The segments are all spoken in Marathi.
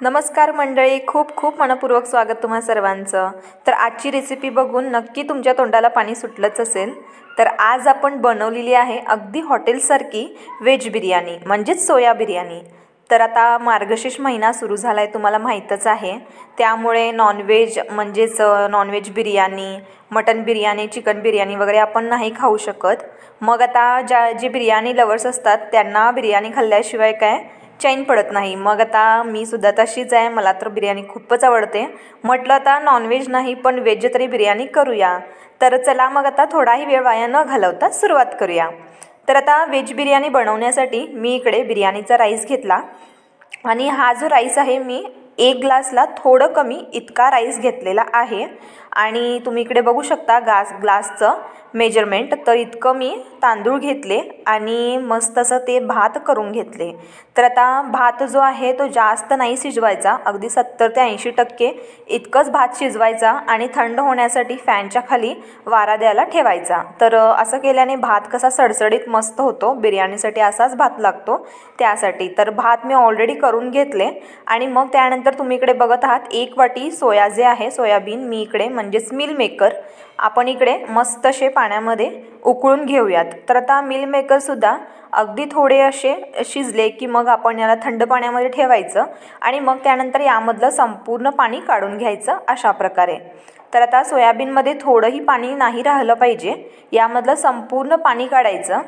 नमस्कार मंडळी, खूप खूप मनपूर्वक स्वागत तुम्हा सर्वांचं। तर आजची रेसिपी बघून नक्की तुमच्या तोंडाला पाणी सुटलंच असेल। तर आज आपण बनवलेली आहे अगदी हॉटेलसारखी व्हेज बिर्याणी म्हणजेच सोया बिर्याणी। तर आता मार्गशीर्ष महिना सुरू झाला आहे, तुम्हाला माहीतच आहे। त्यामुळे नॉनव्हेज म्हणजेच non veg biryani, mutton biryani, chicken biryani वगैरे आपण नाही खाऊ शकत। मग आता जे बिर्याणी लवर्स असतात त्यांना बिर्याणी खाल्ल्याशिवाय काय चैन पडत नाही। मग आता मी सुद्धा तशीच आहे, मला तर बिर्याणी खूपच आवडते। म्हटलं आता नॉनव्हेज नाही पण व्हेज तरी बिर्याणी करूया। तर चला मग आता थोडाही वेळ वाया न घालवता सुरुवात करूया। तर आता व्हेज बिर्याणी बनवण्यासाठी मी इकडे बिर्याणीचा राईस घेतला आणि हा जो राईस आहे मी 1 ग्लासला थोडं कमी इतका राईस घेतलेला आहे। आणि तुम्ही इकडे बघू शकता ग्लासचं मेजरमेंट, तर इतकं मी तांदूळ घेतले आणि मस्त असं ते भात करून घेतले। तर आता भात जो आहे तो जास्त नाही शिजवायचा, अगदी 70 ते 80% इतकंच भात शिजवायचा आणि थंड होण्यासाठी फॅनच्या खाली वारा द्यायला ठेवायचा। तर असं केल्याने भात कसा सडसडीत मस्त होतो, बिर्याणीसाठी असाच भात लागतो त्यासाठी। तर भात मी ऑलरेडी करून घेतले आणि मग त्यानंतर तुम्ही इकडे बघत आहात 1 वाटी सोया जे आहे सोयाबीन मी इकडे म्हणजेच मिल मेकर आपण इकडे मस्त असे पाण्यामध्ये उकळून घेऊयात। तर आता मिल मेकरसुद्धा अगदी थोडे असे शिजले की मग आपण याला थंड पाण्यामध्ये ठेवायचं आणि मग त्यानंतर यामधलं संपूर्ण पाणी काढून घ्यायचं अशा प्रकारे। तर आता सोयाबीनमध्ये थोडंही पाणी नाही राहिलं पाहिजे, यामधलं संपूर्ण पाणी काढायचं।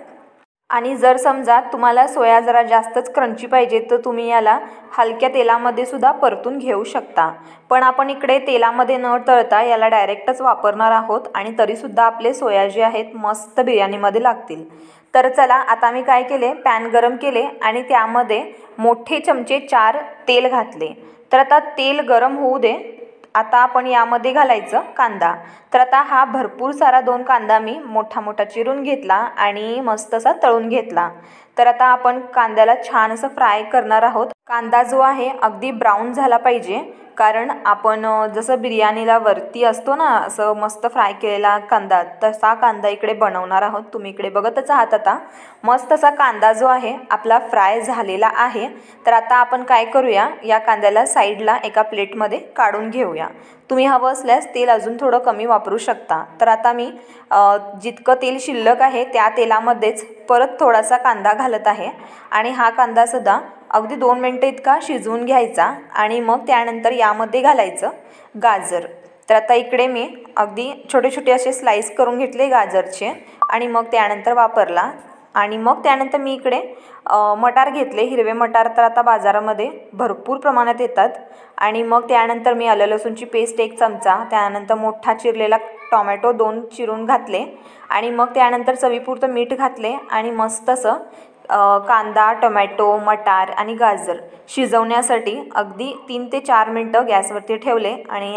आणि जर समजा तुम्हाला सोया जरा जास्तच क्रंची पाहिजे तर तुम्ही याला हलक्या तेलामध्ये सुद्धा परतून घेऊ शकता। पण आपण इकडे तेलामध्ये न तळता याला डायरेक्टच वापरणार आहोत आणि तरीसुद्धा आपले सोया जे आहेत मस्त बिर्याणीमध्ये लागतील। तर चला आता मी काय केले, पॅन गरम केले आणि त्यामध्ये मोठे चमचे 4 तेल घातले। तर आता तेल गरम होऊ दे। आता आपण यामध्ये घालायचं कांदा। तर आता हा भरपूर सारा 2 कांदा मी मोठा मोठा चिरून घेतला आणि मस्त असा तळून घेतला। तर आता आपण कांद्याला छान असं फ्राय करणार आहोत। कांदा जो आहे अगदी ब्राऊन झाला पाहिजे, कारण आपण जसं बिर्याणीला वरती असतो ना असं मस्त फ्राय केलेला कांदा, तसा कांदा इकडे बनवणार आहोत। तुम्ही इकडे बघतच आहात आता मस्त असा कांदा जो आहे आपला फ्राय झालेला आहे। तर आता आपण काय करूया, या कांद्याला साईडला एका प्लेटमध्ये काढून घेऊया। तुम्ही हवं असल्यास तेल अजून थोडं कमी वापरू शकता। तर आता मी जितकं तेल शिल्लक आहे त्या तेलामध्येच परत थोडासा कांदा घालत आहे आणि हा कांदासुद्धा अगदी 2 मिनिटं इतका शिजवून घ्यायचा आणि मग त्यानंतर यामध्ये घालायचं गाजर। तर आता इकडे मी अगदी छोटे छोटे असे स्लाइस करून घेतले गाजरचे आणि मग त्यानंतर वापरला। आणि मग त्यानंतर मी इकडे मटार घेतले, हिरवे मटार तर आता बाजारामध्ये भरपूर प्रमाणात येतात। आणि मग त्यानंतर मी आलं लसूणची पेस्ट 1 चमचा, त्यानंतर मोठा चिरलेला टोमॅटो 2 चिरून घातले आणि मग त्यानंतर चवीपुरतं मीठ घातले आणि मस्त असं कांदा, टोमॅटो, मटार आणि गाजर शिजवण्यासाठी अगदी 3 ते 4 मिनटं गॅसवरती ठेवले। आणि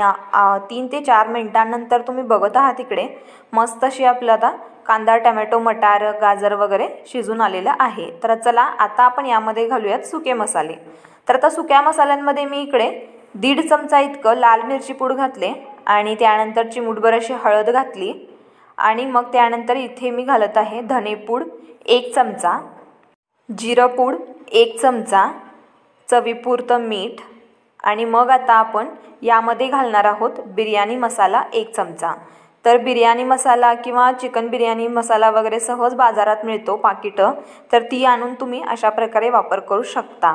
3 ते 4 मिनटांनंतर तुम्ही बघत आहात इकडे मस्त अशी आपलं आता कांदा, टोमॅटो, मटार, गाजर वगैरे शिजून आलेलं आहे। तर चला आता आपण यामध्ये घालूयात सुके मसाले। तर आता सुक्या मसाल्यांमध्ये मी इकडे 1.5 चमचा इतकं लाल मिरची पूड घातले आणि त्यानंतर चिमूटभर अशी हळद घातली आणि मग त्यानंतर इथे मी घालत आहे धनेपूड 1 चमचा, जिरपूड 1 चमचा, चवीपुरतं मीठ आणि मग आता आपण यामध्ये घालणार आहोत बिर्याणी मसाला 1 चमचा। तर बिर्याणी मसाला किंवा चिकन बिर्याणी मसाला वगैरे सहज बाजारात मिळतो पाकिटं, तर ती आणून तुम्ही अशा प्रकारे वापर करू शकता।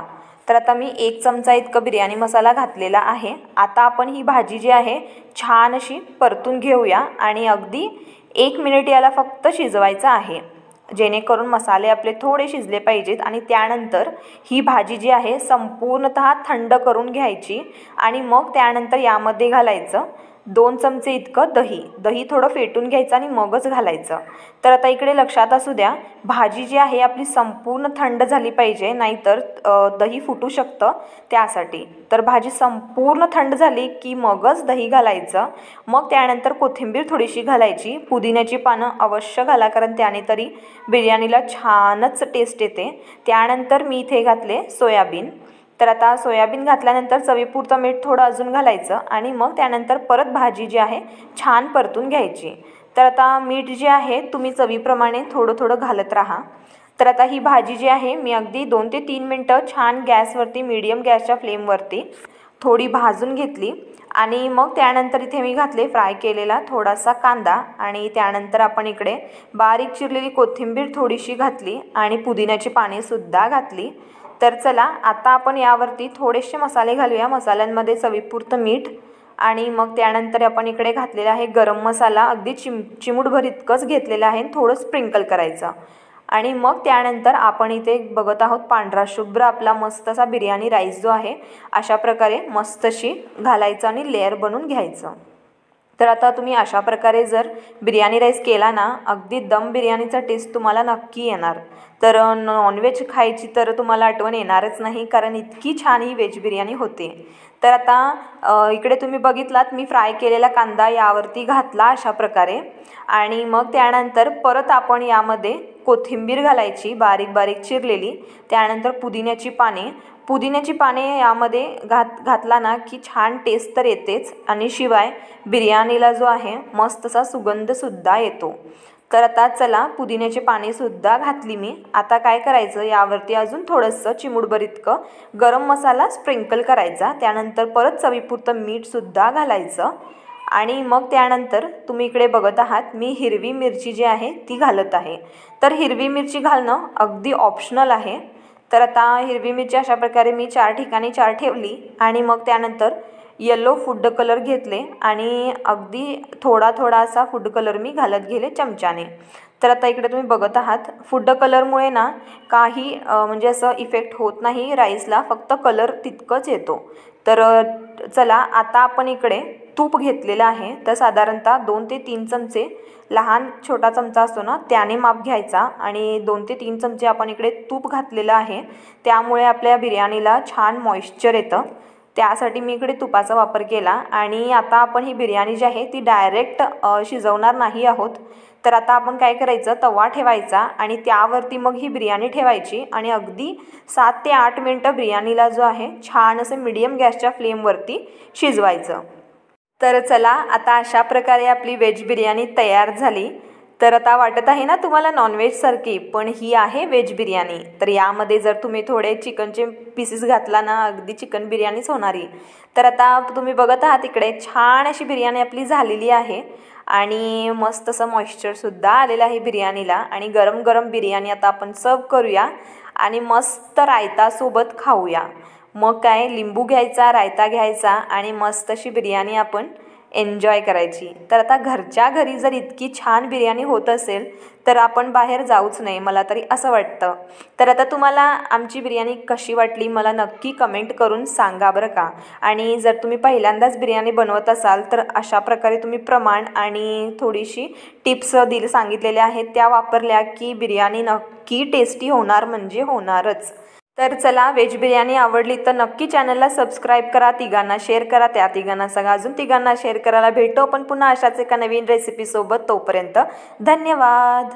तर आता मी 1 चमचा इतकं बिर्याणी मसाला घातलेला आहे। आता आपण ही भाजी जी आहे छान अशी परतून घेऊया आणि अगदी 1 मिनिट याला फक्त शिजवायचं आहे, जेणेकरून मसाले आपले थोडे शिजले पाहिजेत। आणि त्यानंतर ही भाजी जी आहे संपूर्णतः थंड करून घ्यायची आणि मग त्यानंतर यामध्ये घालायचं 2 चमचे इतकं दही थोडं फेटून घ्यायचं आणि मगच घालायचं। तर आता इकडे लक्षात असू द्या, भाजी जी आहे आपली संपूर्ण थंड झाली पाहिजे, नाहीतर दही फुटू शकतं त्यासाठी। तर भाजी संपूर्ण थंड झाली की मगच दही घालायचं। मग त्यानंतर कोथिंबीर थोडीशी घालायची, पुदिन्याची पानं अवश्य घाला, कारण त्याने तरी बिर्याणीला छानच टेस्ट येते। त्यानंतर मी इथे घातले सोयाबीन। तर आता सोयाबीन घातल्यानंतर चवीपुरतं मीठ थोडं अजून घालायचं आणि मग त्यानंतर परत भाजी जी आहे छान परतून घ्यायची। तर आता मीठ जे आहे तुम्ही चवीप्रमाणे थोडं थोडं घालत राहा। तर आता ही भाजी जी आहे मी अगदी 2 ते 3 मिनटं छान गॅसवरती मीडियम गॅसच्या फ्लेमवरती थोडी भाजून घेतली आणि मग त्यानंतर इथे मी घातले फ्राय केलेला थोडासा कांदा आणि त्यानंतर आपण इकडे बारीक चिरलेली कोथिंबीर थोडीशी घातली आणि पुदिन्याची पानेसुद्धा घातली। तर चला आता आपण यावरती थोडेसे मसाले घालूया। मसाल्यांमध्ये चवीपुरतं मीठ आणि मग त्यानंतर आपण इकडे घातलेला आहे गरम मसाला, अगदी चिमूटभर इतकंच घेतलेलं आहे, थोडं स्प्रिंकल करायचं। आणि मग त्यानंतर आपण इथे बघत आहोत पांढरा शुभ्र आपला मस्त असा बिर्याणी राईस जो आहे अशा प्रकारे मस्तशी घालायचं आणि लेयर बनवून घ्यायचं। तर आता तुम्ही अशा प्रकारे जर बिर्याणी राईस केला ना, अगदी दम बिर्याणीचा टेस्ट तुम्हाला नक्की येणार। तर नॉनव्हेज खायची तर तुम्हाला आठवण येणारच नाही, कारण इतकी छान ही व्हेज बिर्याणी होते। तर आता इकडे तुम्ही बघितलात मी फ्राय केलेला कांदा यावरती घातला अशा प्रकारे आणि मग त्यानंतर परत आपण यामध्ये कोथिंबीर घालायची बारीक बारीक चिरलेली, त्यानंतर पुदिन्याची पाने यामध्ये घातला ना की छान टेस्ट तर येतेच आणि शिवाय बिर्याणीला जो आहे मस्त असा सुगंधसुद्धा येतो। तर आता चला पुदिन्याची पानेसुद्धा घातली मी। आता काय करायचं, यावरती अजून थोडंसं चिमूटभर इतकं गरम मसाला स्प्रिंकल करायचा, त्यानंतर परत चवीपुरतं मीठसुद्धा घालायचं आणि मग त्यानंतर तुम्ही इकडे बघत आहात मी हिरवी मिरची जी आहे ती घालत आहे। तर हिरवी मिरची घालणं अगदी ऑप्शनल आहे। तर आता हिरवी मिरची अशा प्रकारे मी 4 ठिकाणी 4 ठेवली आणि मग त्यानंतर येलो फूड कलर घेतले आणि अगदी थोडा असा फूड कलर मी घालत गेले चमच्याने। तर आता इकडे तुम्ही बघत आहात फूड कलरमुळे ना काही म्हणजे असं इफेक्ट होत नाही राईसला, फक्त कलर तितकंच येतो। तर चला आता आपण इकडे तूप घेतलेलं आहे, तर साधारणतः 2 ते 3 चमचे, लहान छोटा चमचा असतो ना त्याने माप घ्यायचा आणि 2 ते 3 चमचे आपण इकडे तूप घातलेलं आहे, त्यामुळे आपल्या बिर्याणीला छान मॉइश्चर येतं, त्यासाठी मी इकडे तुपाचा वापर केला। आणि आता आपण ही बिर्याणी जी आहे ती डायरेक्ट शिजवणार नाही आहोत। तर आता आपण काय करायचं, तवा ठेवायचा आणि त्यावरती मग ही बिर्याणी ठेवायची आणि अगदी 7 ते 8 मिनटं बिर्याणीला जो आहे छान असं मीडियम गॅसच्या फ्लेमवरती शिजवायचं। तर चला आता अशा प्रकारे आपली व्हेज बिर्याणी तयार झाली। तर आता वाटत आहे ना तुम्हाला नॉनव्हेजसारखी, पण ही आहे व्हेज बिर्याणी। तर यामध्ये जर तुम्ही थोडे चिकनचे पीसेस घातला ना अगदी चिकन बिर्याणीच होणारी। तर आता तुम्ही बघत आहात इकडे छान अशी बिर्याणी आपली झालेली आहे आणि मस्त असं मॉइश्चरसुद्धा आलेलं आहे बिर्याणीला आणि गरम गरम बिर्याणी आता आपण सर्व करूया आणि मस्त रायतासोबत खाऊया। मग काय, लिंबू घ्यायचा, रायता घ्यायचा आणि मस्त अशी बिर्याणी आपण एन्जॉय करायची। तर आता घरच्या घरी जर इतकी छान बिर्याणी होत असेल तर आपण बाहेर जाऊच नाही, मला तरी असं वाटतं। तर आता तुम्हाला आमची बिर्याणी कशी वाटली मला नक्की कमेंट करून सांगा बरं का। आणि जर तुम्ही पहिल्यांदाच बिर्याणी बनवत असाल तर अशा प्रकारे तुम्ही प्रमाण आणि थोडीशी टिप्स सांगितलेल्या आहेत त्या वापरल्या की बिर्याणी नक्की टेस्टी होणार म्हणजे होणारच। तर चला, व्हेज बिर्याणी आवडली तर नक्की चॅनलला सबस्क्राईब करा, तिघांना शेअर करा, त्या तिघांना सगळं अजून तिघांना शेअर करायला भेटू आपण पुन्हा अशाच एका नवीन रेसिपीसोबत। तोपर्यंत धन्यवाद।